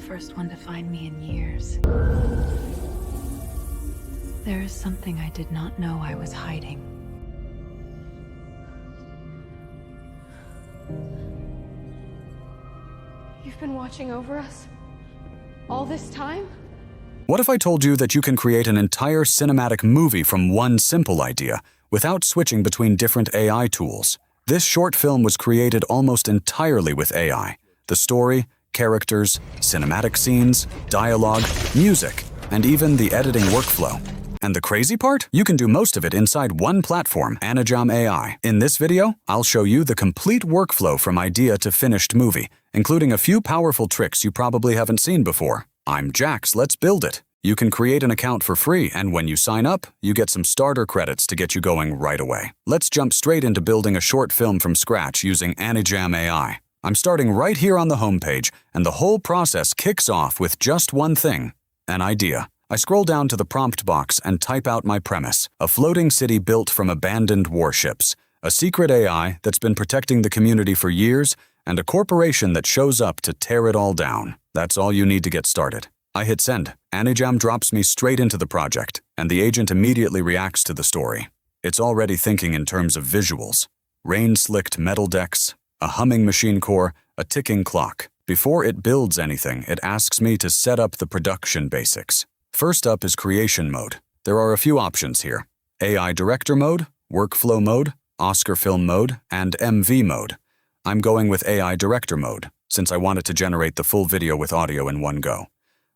first one to find me in years. There is something I did not know I was hiding. You've been watching over us all this time? What if I told you that you can create an entire cinematic movie from one simple idea without switching between different AI tools? This short film was created almost entirely with AI. The story, characters, cinematic scenes, dialogue, music, and even the editing workflow. And the crazy part? You can do most of it inside one platform, Anijam AI. In this video, I'll show you the complete workflow from idea to finished movie, including a few powerful tricks you probably haven't seen before. I'm Jax, let's build it. You can create an account for free, and when you sign up, you get some starter credits to get you going right away. Let's jump straight into building a short film from scratch using Anijam AI. I'm starting right here on the homepage, and the whole process kicks off with just one thing, an idea. I scroll down to the prompt box and type out my premise: a floating city built from abandoned warships, a secret AI that's been protecting the community for years, and a corporation that shows up to tear it all down. That's all you need to get started. I hit send. Anijam drops me straight into the project, and the agent immediately reacts to the story. It's already thinking in terms of visuals. Rain-slicked metal decks, a humming machine core, a ticking clock. Before it builds anything, it asks me to set up the production basics. First up is creation mode. There are a few options here: AI director mode, workflow mode, Oscar film mode, and MV mode. I'm going with AI director mode, since I wanted to generate the full video with audio in one go.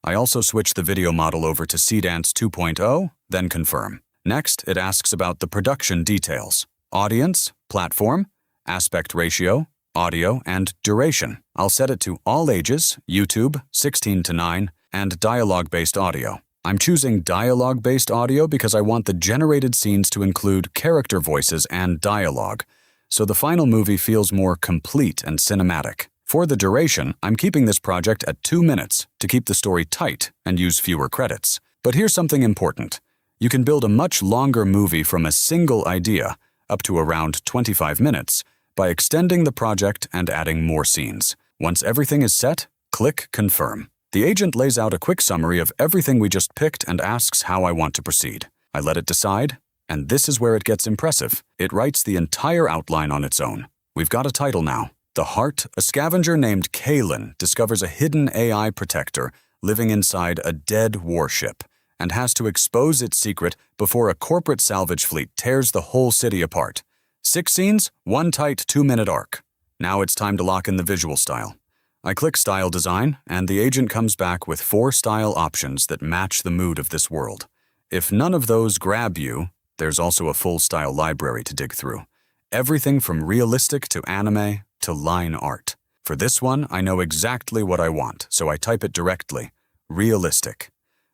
I also switched the video model over to Seedance 2.0, then confirm. Next, it asks about the production details: audience, platform, aspect ratio, audio, and duration. I'll set it to all ages, YouTube, 16:9, and dialogue-based audio. I'm choosing dialogue-based audio because I want the generated scenes to include character voices and dialogue, so the final movie feels more complete and cinematic. For the duration, I'm keeping this project at 2 minutes to keep the story tight and use fewer credits. But here's something important. You can build a much longer movie from a single idea, up to around 25 minutes, by extending the project and adding more scenes. Once everything is set, click Confirm. The agent lays out a quick summary of everything we just picked and asks how I want to proceed. I let it decide, and this is where it gets impressive. It writes the entire outline on its own. We've got a title now. The Heart. A scavenger named Kaylin discovers a hidden AI protector living inside a dead warship and has to expose its secret before a corporate salvage fleet tears the whole city apart. 6 scenes, 1 tight 2-minute arc. Now it's time to lock in the visual style. I click Style Design, and the agent comes back with 4 style options that match the mood of this world. If none of those grab you, there's also a full style library to dig through. Everything from realistic to anime to line art. For this one, I know exactly what I want, so I type it directly: realistic.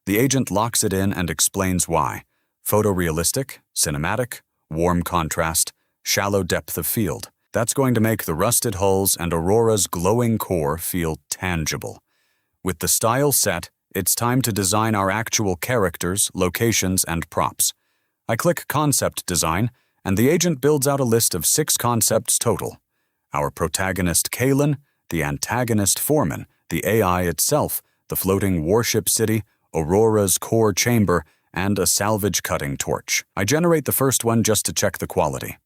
The agent locks it in and explains why: photorealistic, cinematic, warm contrast, shallow depth of field. That's going to make the rusted hulls and Aurora's glowing core feel tangible. With the style set, it's time to design our actual characters, locations, and props. I click Concept Design, and the agent builds out a list of 6 concepts total: our protagonist Kaylin, the antagonist Foreman, the AI itself, the floating warship city, Aurora's core chamber, and a salvage cutting torch. I generate the first one just to check the quality.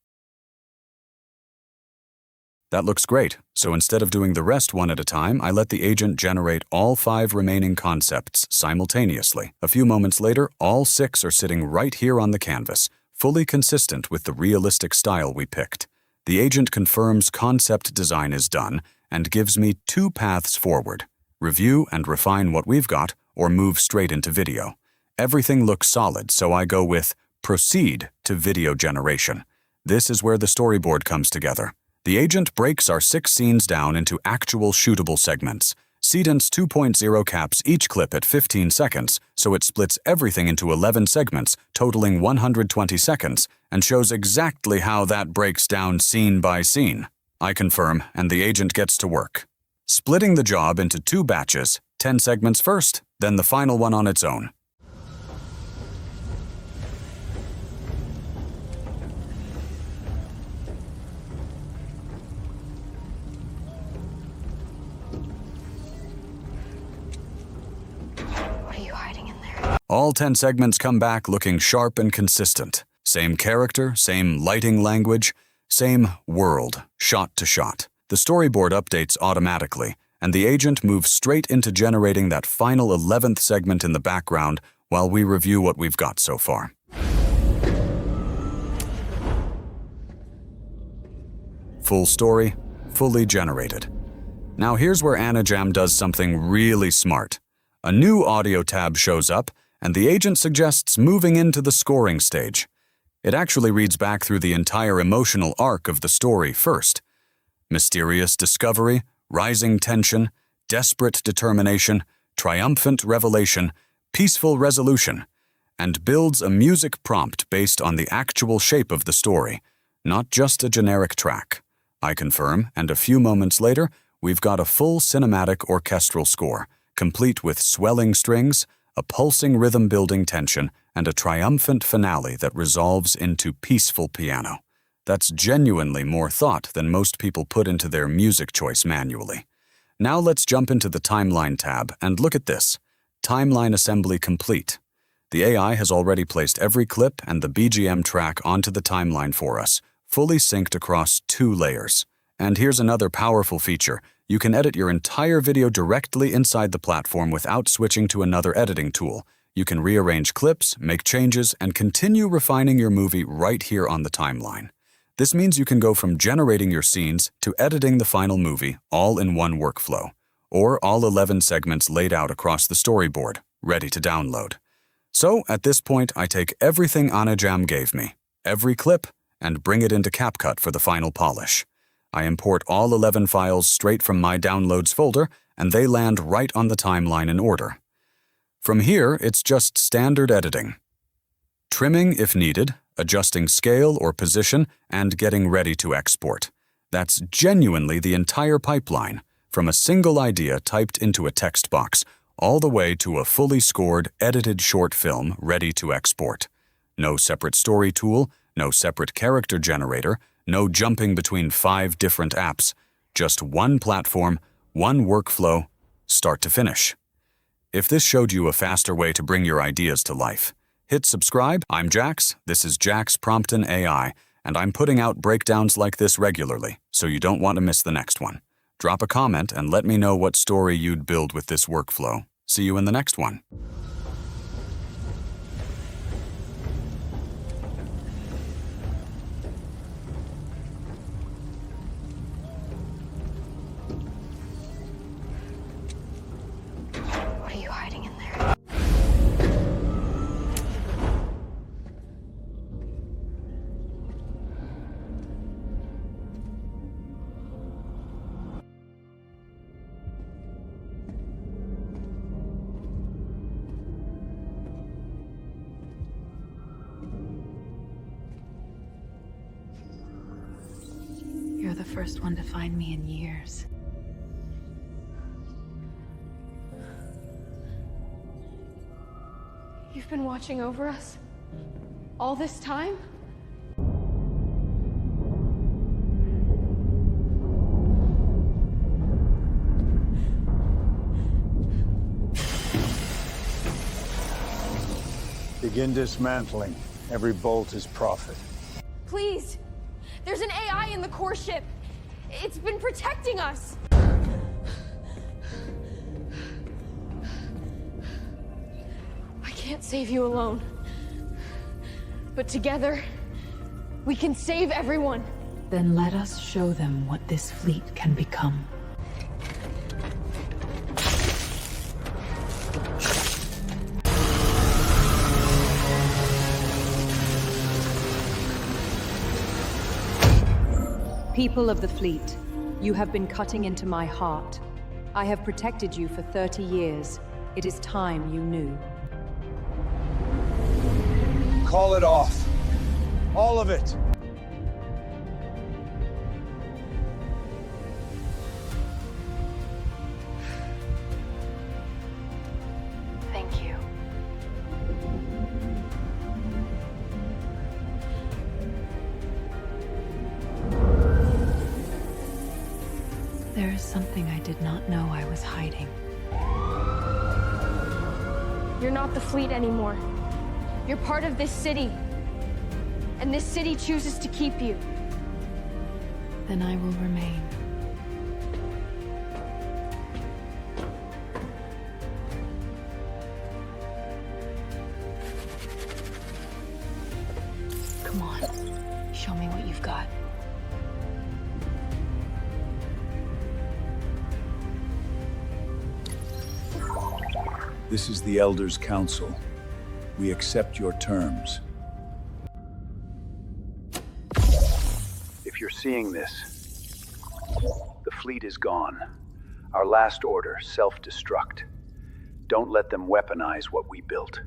That looks great, so instead of doing the rest one at a time, I let the agent generate all 5 remaining concepts simultaneously. A few moments later, all 6 are sitting right here on the canvas, fully consistent with the realistic style we picked. The agent confirms concept design is done and gives me 2 paths forward: review and refine what we've got, or move straight into video. Everything looks solid, so I go with proceed to video generation. This is where the storyboard comes together. The agent breaks our 6 scenes down into actual shootable segments. Seedance 2.0 caps each clip at 15 seconds, so it splits everything into 11 segments, totaling 120 seconds, and shows exactly how that breaks down scene by scene. I confirm, and the agent gets to work. Splitting the job into 2 batches, 10 segments first, then the final one on its own. All 10 segments come back looking sharp and consistent. Same character, same lighting language, same world, shot to shot. The storyboard updates automatically, and the agent moves straight into generating that final 11th segment in the background while we review what we've got so far. Full story, fully generated. Now here's where Anijam does something really smart. A new audio tab shows up, and the agent suggests moving into the scoring stage. It actually reads back through the entire emotional arc of the story first. Mysterious discovery, rising tension, desperate determination, triumphant revelation, peaceful resolution, and builds a music prompt based on the actual shape of the story, not just a generic track. I confirm, and a few moments later, we've got a full cinematic orchestral score, complete with swelling strings, a pulsing rhythm-building tension, and a triumphant finale that resolves into peaceful piano. That's genuinely more thought than most people put into their music choice manually. Now let's jump into the Timeline tab and look at this. Timeline assembly complete. The AI has already placed every clip and the BGM track onto the timeline for us, fully synced across 2 layers. And here's another powerful feature. You can edit your entire video directly inside the platform without switching to another editing tool. You can rearrange clips, make changes, and continue refining your movie right here on the timeline. This means you can go from generating your scenes to editing the final movie all in one workflow, or all 11 segments laid out across the storyboard, ready to download. So, at this point, I take everything Anijam gave me, every clip, and bring it into CapCut for the final polish. I import all 11 files straight from my Downloads folder, and they land right on the timeline in order. From here, it's just standard editing. Trimming if needed, adjusting scale or position, and getting ready to export. That's genuinely the entire pipeline, from a single idea typed into a text box, all the way to a fully scored, edited short film ready to export. No separate story tool, no separate character generator, no jumping between 5 different apps, just one platform, one workflow, start to finish. If this showed you a faster way to bring your ideas to life, hit subscribe. I'm Jax, this is JaxPrompten AI, and I'm putting out breakdowns like this regularly, so you don't want to miss the next one. Drop a comment and let me know what story you'd build with this workflow. See you in the next one. What are you hiding in there? You're the first one to find me in years. You've been watching over us all this time? Begin dismantling. Every bolt is profit. Please! There's an AI in the core ship! It's been protecting us! I can't save you alone. But together, we can save everyone. Then let us show them what this fleet can become. People of the fleet, you have been cutting into my heart. I have protected you for 30 years. It is time you knew. Call it off. All of it. Thank you. There is something I did not know I was hiding. You're not the fleet anymore. You're part of this city. And this city chooses to keep you. Then I will remain. Come on. Show me what you've got. This is the Elders' Council. We accept your terms. If you're seeing this, the fleet is gone. Our last order, self-destruct. Don't let them weaponize what we built.